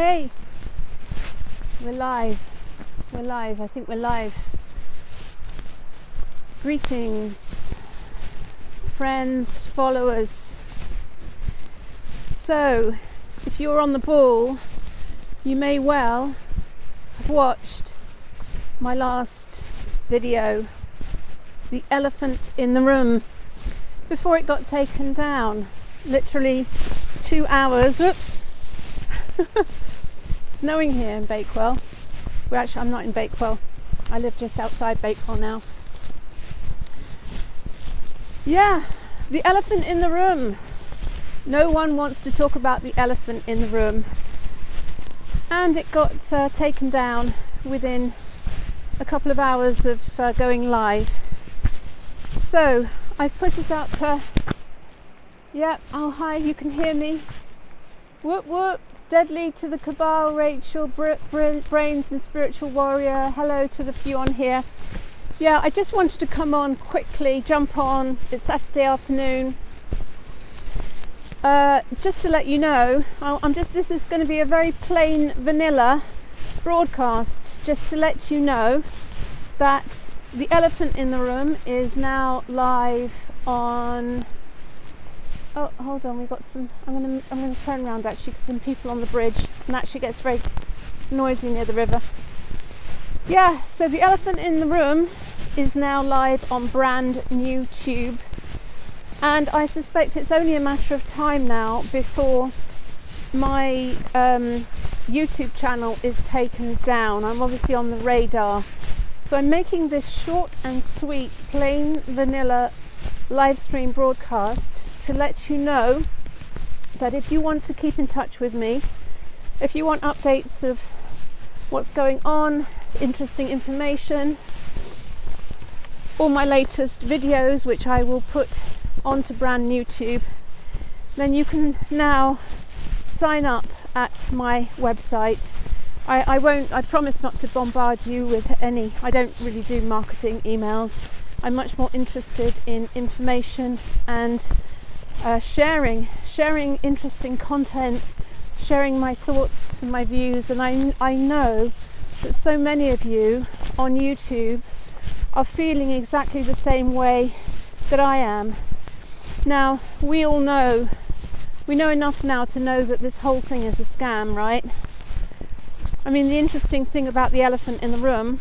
Hey, we're live. I think we're live. Greetings, friends, followers. So, if you're on the ball, you may well have watched my last video, The Elephant in the Room, before it got taken down. Literally 2 hours. Whoops. Snowing here in Bakewell. Well, actually, I'm not in Bakewell. I live just outside Bakewell now. Yeah, the elephant in the room. No one wants to talk about the elephant in the room. And it got taken down within a couple of hours of going live. So, I've put it up. Yep, oh hi, you can hear me. Whoop whoop. Deadly to the cabal, Rachel, brains and spiritual warrior. Hello to the few on here. Yeah, I just wanted to come on quickly, jump on. It's Saturday afternoon. Just to let you know, this is going to be a very plain vanilla broadcast. Just to let you know that The Elephant in the Room is now live on. Oh, hold on, we've got some. I'm gonna turn around actually because some people on the bridge, and actually gets very noisy near the river. Yeah, so The Elephant in the Room is now live on brand new Tube, and I suspect it's only a matter of time now before my YouTube channel is taken down. I'm obviously on the radar, so I'm making this short and sweet, plain vanilla live stream broadcast to let you know that if you want to keep in touch with me, if you want updates of what's going on, interesting information, all my latest videos which I will put onto brand new Tube, then you can now sign up at my website. I promise not to bombard you with any. I don't really do marketing emails. I'm much more interested in information and sharing interesting content, sharing my thoughts and my views. And I know that so many of you on YouTube are feeling exactly the same way that I am. Now, we know enough now to know that this whole thing is a scam, right? I mean, the interesting thing about the elephant in the room,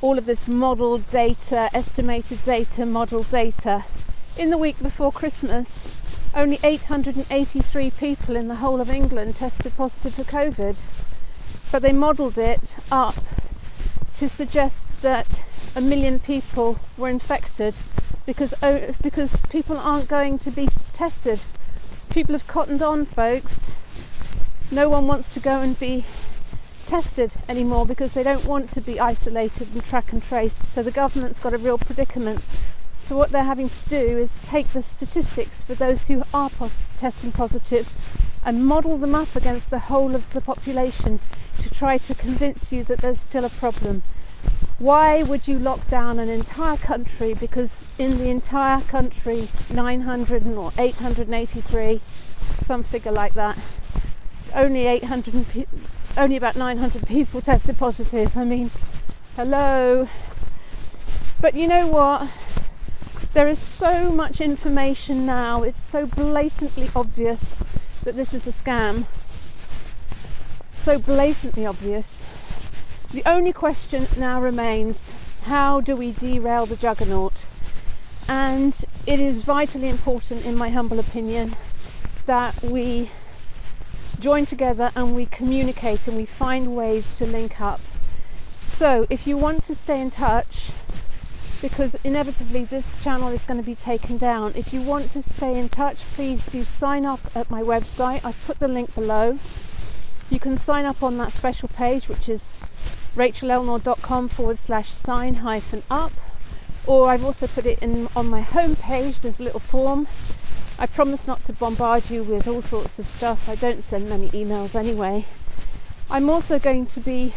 all of this modelled data, estimated data, modelled data. In the week before Christmas, only 883 people in the whole of England tested positive for COVID. But they modelled it up to suggest that 1 million people were infected because people aren't going to be tested. People have cottoned on, folks. No one wants to go and be tested anymore because they don't want to be isolated and track and trace. So the government's got a real predicament. So what they're having to do is take the statistics for those who are testing positive and model them up against the whole of the population to try to convince you that there's still a problem. Why would you lock down an entire country? Because in the entire country, 900 or 883, some figure like that, only about 900 people tested positive. I mean, hello. But you know what? There is so much information now, it's so blatantly obvious that this is a scam. So blatantly obvious. The only question now remains, how do we derail the juggernaut? And it is vitally important, in my humble opinion, that we join together and we communicate and we find ways to link up. So if you want to stay in touch, because inevitably this channel is going to be taken down. If you want to stay in touch, please do sign up at my website. I've put the link below. You can sign up on that special page, which is rachelelnaugh.com/sign-up, or I've also put it on my home page. There's a little form. I promise not to bombard you with all sorts of stuff. I don't send many emails anyway. I'm also going to be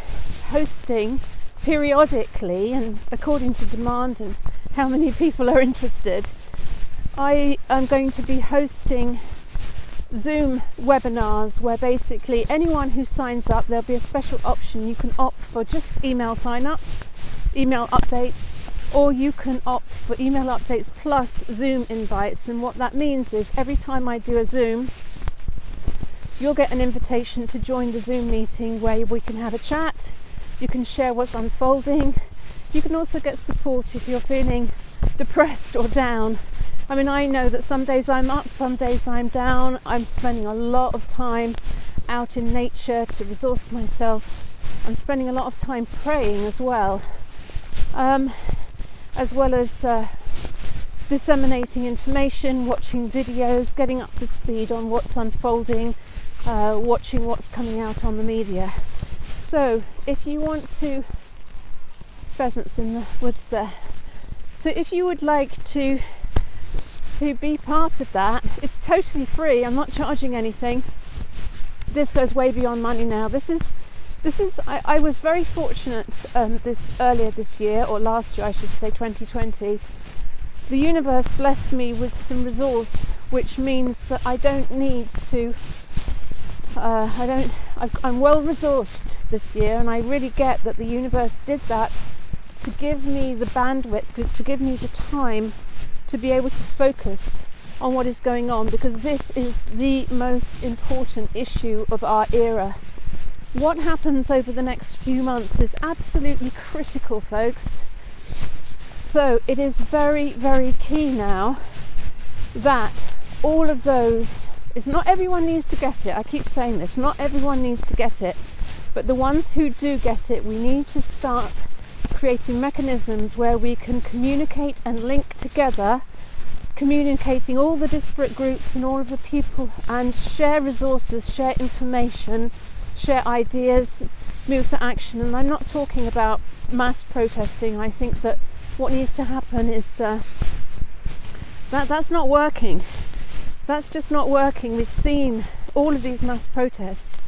hosting periodically, and according to demand and how many people are interested, I am going to be hosting Zoom webinars where basically anyone who signs up, there'll be a special option. You can opt for just email sign-ups, email updates, or you can opt for email updates plus Zoom invites. And what that means is every time I do a Zoom, you'll get an invitation to join the Zoom meeting where we can have a chat, you can share what's unfolding, you can also get support if you're feeling depressed or down. I mean, I know that some days I'm up, some days I'm down. I'm spending a lot of time out in nature to resource myself. I'm spending a lot of time praying as well as disseminating information, watching videos, getting up to speed on what's unfolding, watching what's coming out on the media. So if you want to, pheasants in the woods there. So if you would like to be part of that, it's totally free. I'm not charging anything. This goes way beyond money now. I was very fortunate earlier this year, or last year I should say, 2020. The universe blessed me with some resource, which means that I don't need to I'm well resourced this year, and I really get that the universe did that to give me the bandwidth, to give me the time to be able to focus on what is going on, because this is the most important issue of our era. What happens over the next few months is absolutely critical, folks. So it is very, very key now that all of those, not everyone needs to get it. I keep saying this, not everyone needs to get it, but the ones who do get it, we need to start creating mechanisms where we can communicate and link together, communicating all the disparate groups and all of the people, and share resources, share information, share ideas, move to action. And I'm not talking about mass protesting. I think that what needs to happen is that's not working. That's just not working. We've seen all of these mass protests.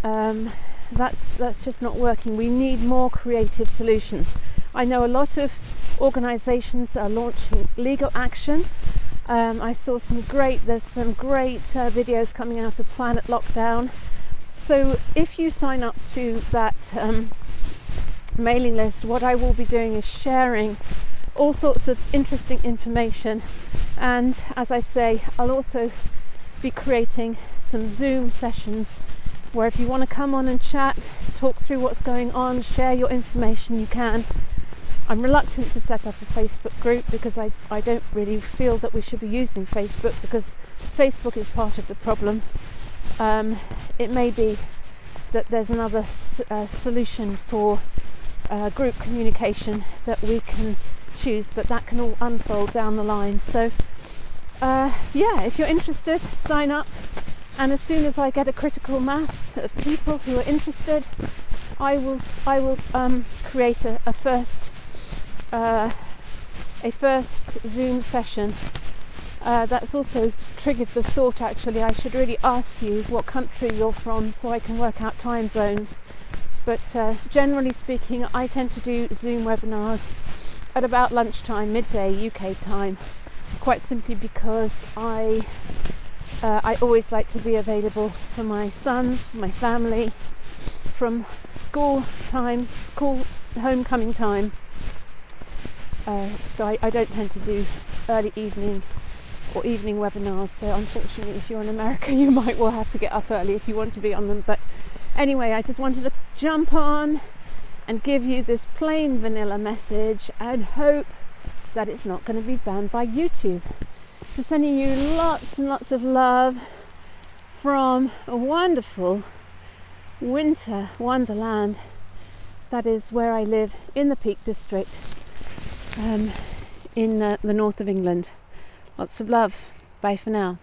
That's just not working. We need more creative solutions. I know a lot of organisations are launching legal action. I saw there's some great videos coming out of Planet Lockdown. So if you sign up to that mailing list, what I will be doing is sharing all sorts of interesting information, and as I say, I'll also be creating some Zoom sessions where if you want to come on and chat, talk through what's going on, share your information, you can. I'm reluctant to set up a Facebook group because I don't really feel that we should be using Facebook, because Facebook is part of the problem. It may be that there's another solution for group communication that we can choose, but that can all unfold down the line. So if you're interested, sign up, and as soon as I get a critical mass of people who are interested, I will create a first Zoom session. That's also triggered the thought, actually, I should really ask you what country you're from so I can work out time zones. But generally speaking, I tend to do Zoom webinars at about lunchtime, midday UK time, quite simply because I always like to be available for my sons, for my family, from school homecoming time. So I don't tend to do early evening or evening webinars. So unfortunately, if you're in America, you might well have to get up early if you want to be on them. But anyway, I just wanted to jump on and give you this plain vanilla message and hope that it's not going to be banned by YouTube. So sending you lots and lots of love from a wonderful winter wonderland that is where I live, in the Peak District, in the north of England. Lots of love. Bye for now.